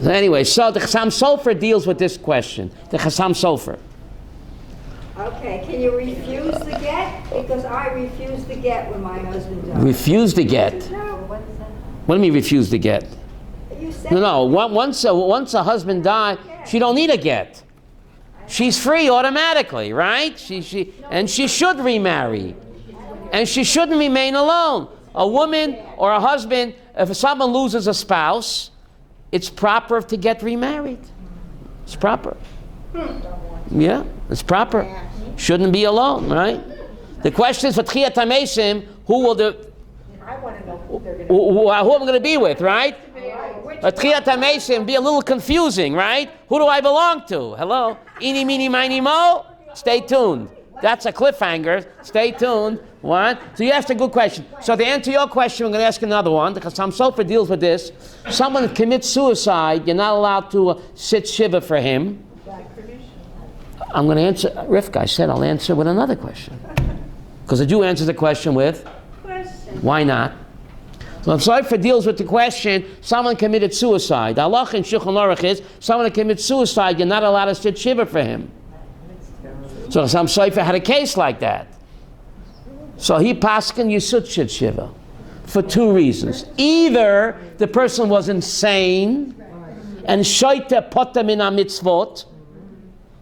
[SPEAKER 1] So anyway, so the Chassam Sofer deals with this question. The Chassam Sofer.
[SPEAKER 8] Okay, can you refuse the get? Because I refused the get when my husband died.
[SPEAKER 1] Refuse to get?
[SPEAKER 8] No.
[SPEAKER 1] What do you mean refuse to get?
[SPEAKER 8] You said
[SPEAKER 1] No. Once a husband dies, she don't need a get. She's free automatically, right? She should remarry. And she shouldn't remain alone. A woman or a husband, if someone loses a spouse, it's proper to get remarried. It's proper. Yeah, it's proper. Shouldn't be alone, right? The question is for Tchiyat HaMesim, who I'm going to be with, right? Tchiyat HaMesim be a little confusing, right? Who do I belong to? Hello? Eeny, meeny, miny, mo? Stay tuned. That's a cliffhanger. Stay tuned. What? So you asked a good question. So to answer your question, I'm going to ask another one, because Chassam Sofer deals with this. Someone commits suicide, you're not allowed to sit shiva for him. I'm going to answer, Rivka, I said I'll answer with another question. Because the Jew answers the question with? Why not? So Sofer deals with the question, someone committed suicide. Allah in Shulchan Aruch is, someone commits suicide, you're not allowed to sit shiva for him. So Chassam Sofer had a case like that. So he paskin you should sit shiva for two reasons. Either the person was insane and shoyte potem min mitzvot,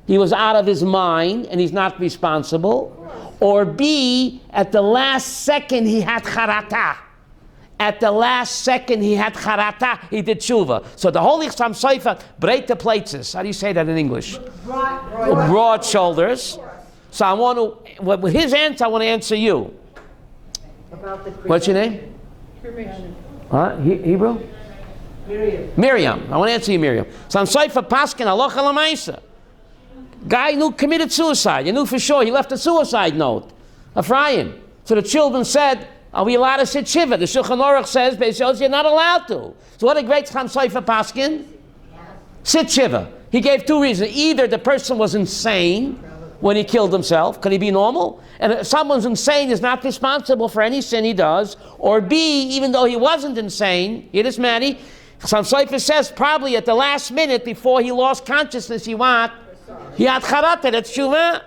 [SPEAKER 1] he was out of his mind and he's not responsible, or B, at the last second he had charata. At the last second he had charata, he did tshuva. So the Holy Chassam Sofer breit the plates. How do you say that in English? Broad shoulders. So I want to, with his answer, I want to answer you.
[SPEAKER 5] About the
[SPEAKER 1] What's your name? Hebrew? Miriam. I want to answer you, Miriam. So I'm sorry for Paskin, halacha l'maisa. Guy knew committed suicide. You knew for sure he left a suicide note. Ephraim. So the children said, are we allowed to sit shiva? The Shulchan Aruch says, you're not allowed to. So what a great Chassam Sofer Paskin? Sit shiva. He gave two reasons. Either the person was insane when he killed himself. Could he be normal? And if someone's insane is not responsible for any sin he does. Or B, even though he wasn't insane, hear this, Maddie? Chassam Sofer says probably at the last minute before he lost consciousness, he had charata, that's tshuva.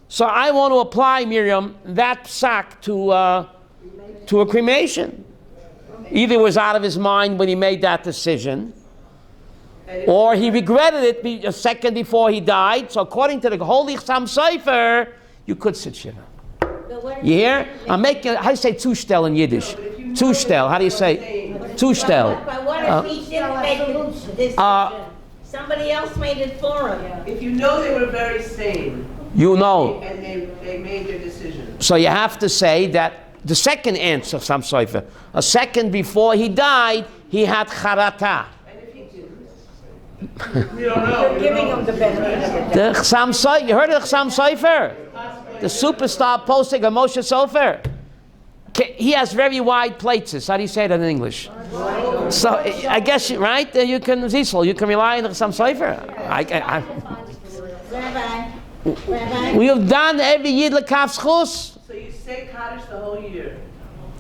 [SPEAKER 1] So I want to apply, Miriam, that psak to a cremation. Either he was out of his mind when he made that decision, or he regretted it a second before he died. So according to the Holy Chassam Sofer, you could sit shiva. You hear? I'm making, how do you say zushtel in Yiddish? Zushtel, how do you say? Zushtel.
[SPEAKER 9] But what if he didn't make the decision? Somebody else made it for him.
[SPEAKER 2] If you know they were very sane.
[SPEAKER 1] You know.
[SPEAKER 2] And they made their decision.
[SPEAKER 1] So you have to say that the second answer, Chassam Sofer, a second before he died, he had charata.
[SPEAKER 5] You're giving them the benefit.
[SPEAKER 1] The Chassam Sofer, you heard of the Chassam Sofer? The superstar posting of Moshe Sofer. He has very wide places. How do you say that in English? So I guess, right? You can, Zisel, you can rely on the Chassam Sofer.
[SPEAKER 9] Rabbi,
[SPEAKER 1] We have done every Yid L'Kaf Schus.
[SPEAKER 2] So you say Kaddish the whole year?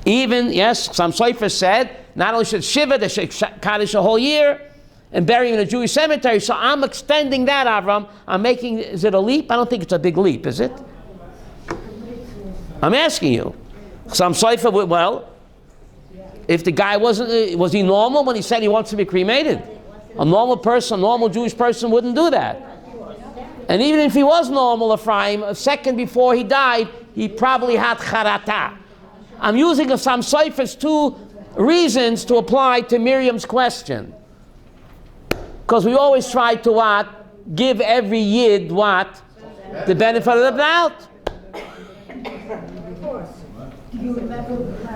[SPEAKER 1] Even, yes, Chassam Sofer said, not only should Shiva, they should Kaddish a whole year and bury him in a Jewish cemetery. So I'm extending that, Avram. I'm making, is it a leap? I don't think it's a big leap, is it? I'm asking you. Chassam Sofer, well, if the guy was he normal when he said he wants to be cremated? A normal person, a normal Jewish person wouldn't do that. And even if he was normal, Ephraim, a second before he died, he probably had charata. I'm using Chassam Sofer's two reasons to apply to Miriam's question. Because we always try to what? Give every Yid what? The benefit of the doubt.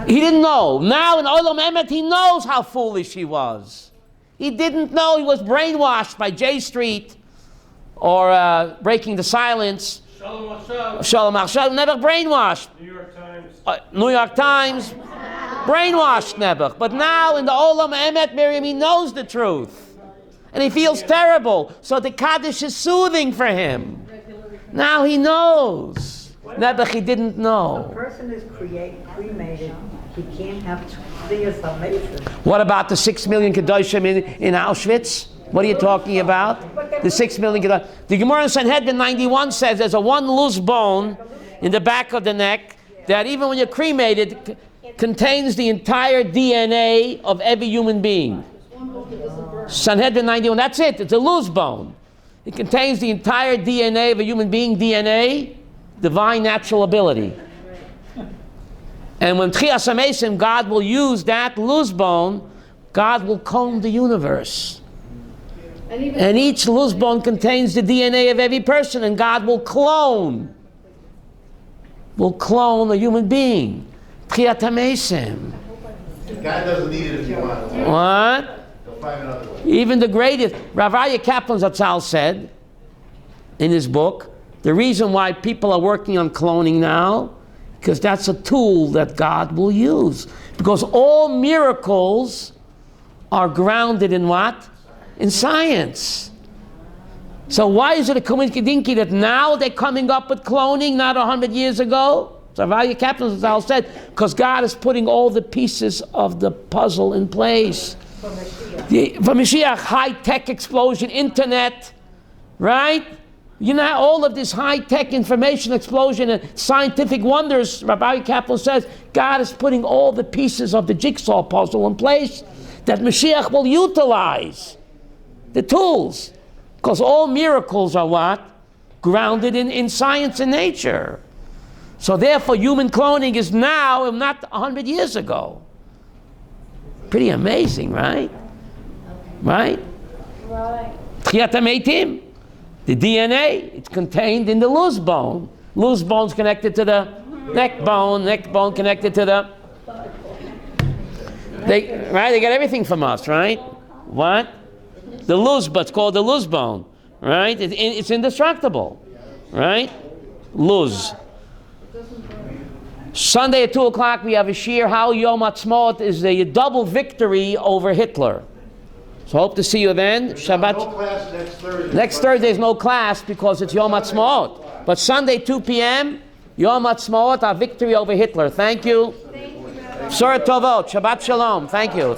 [SPEAKER 1] He didn't know. Now in Olam Emet he knows how foolish he was. He didn't know he was brainwashed by J Street or Breaking the Silence. Shalom Achshav. Never brainwashed. New York Times. Brainwashed never. But now in the Olam Emet, Miriam, he knows the truth. And he feels terrible. So the Kaddish is soothing for him. Now he knows. Nebuch, he didn't know.
[SPEAKER 5] A person is cremated. He can't have things amazing.
[SPEAKER 1] What about the 6 million Kedoshim in Auschwitz? What are you talking about? The 6 million Kedoshim. The Gemara in Sanhedrin 91 says there's a one loose bone in the back of the neck that even when you're cremated contains the entire DNA of every human being. Sanhedrin 91, that's it. It's a loose bone. It contains the entire DNA of a human being, DNA, divine natural ability. And when Tchias HaMesim, God will use that loose bone, God will comb the universe. And each loose bone contains the DNA of every person, and God will clone a human being. Tchias HaMesim.
[SPEAKER 3] God doesn't need it if you want it.
[SPEAKER 1] What? Even the greatest, Rabbi Kaplan Zatzal said in his book, the reason why people are working on cloning now, because that's a tool that God will use. Because all miracles are grounded in what? In science. So why is it a coincidence that now they're coming up with cloning, not 100 years ago? So Rabbi Kaplan Zatzal said, because God is putting all the pieces of the puzzle in place. For Mashiach, high-tech explosion, internet, right? You know, all of this high-tech information explosion and scientific wonders, Rabbi Kaplan says, God is putting all the pieces of the jigsaw puzzle in place that Mashiach will utilize. The tools. Because all miracles are what? Grounded in science and nature. So therefore, human cloning is now and not 100 years ago. Pretty amazing, right? Right? Tchiat HaMeitim. The DNA, it's contained in the loose bone. Loose bone's connected to the neck bone connected to the... They get everything from us, right? What? The loose, but it's called the loose bone, right? It's indestructible, right? Loose. Sunday at 2 o'clock we have a shir, how Yom Ha'atzmaut is a double victory over Hitler. So hope to see you then. Shabbat.
[SPEAKER 3] No class next Thursday.
[SPEAKER 1] Next Thursday is no class because it's Yom Ha'atzmaut. But Sunday 2 p.m. Yom Ha'atzmaut, our victory over Hitler. Thank you. Surah Tovot. Shabbat Shalom. Thank you.